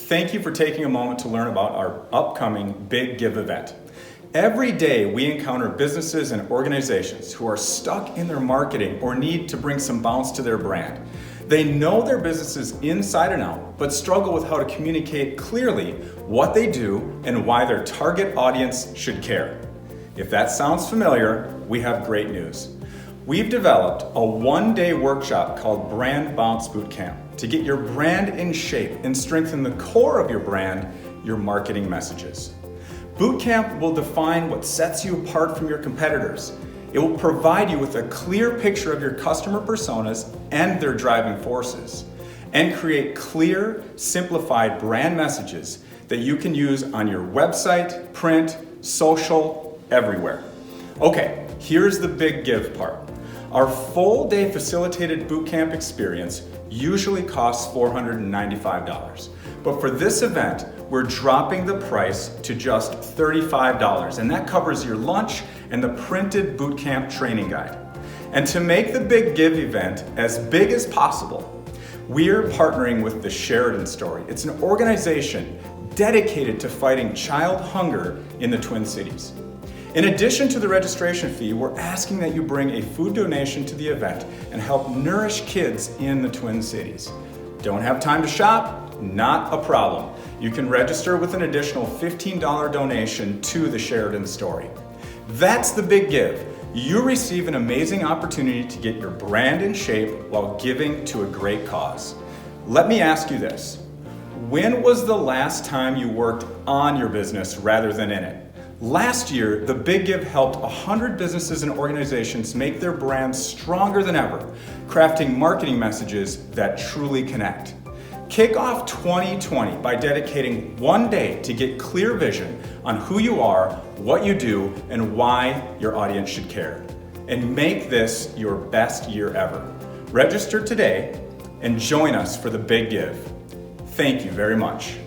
Thank you for taking a moment to learn about our upcoming Big Give event. Every day we encounter businesses and organizations who are stuck in their marketing or need to bring some bounce to their brand. They know their businesses inside and out, but struggle with how to communicate clearly what they do and why their target audience should care. If that sounds familiar, we have great news. We've developed a one-day workshop called Brand Bounce Bootcamp to get your brand in shape and strengthen the core of your brand, your marketing messages. Bootcamp will define what sets you apart from your competitors. It will provide you with a clear picture of your customer personas and their driving forces, and create clear, simplified brand messages that you can use on your website, print, social, everywhere. Okay, here's the big give part. Our full day facilitated bootcamp experience usually costs $495. But for this event, we're dropping the price to just $35, and that covers your lunch and the printed bootcamp training guide. And to make the Big Give event as big as possible, we're partnering with the Sheridan Story. It's an organization dedicated to fighting child hunger in the Twin Cities. In addition to the registration fee, we're asking that you bring a food donation to the event and help nourish kids in the Twin Cities. Don't have time to shop? Not a problem. You can register with an additional $15 donation to the Sheridan Story. That's the Big Give. You receive an amazing opportunity to get your brand in shape while giving to a great cause. Let me ask you this. When was the last time you worked on your business rather than in it? Last year, the Big Give helped 100 businesses and organizations make their brands stronger than ever, crafting marketing messages that truly connect. Kick off 2020 by dedicating one day to get clear vision on who you are, what you do, and why your audience should care. And make this your best year ever. Register today and join us for the Big Give. Thank you very much.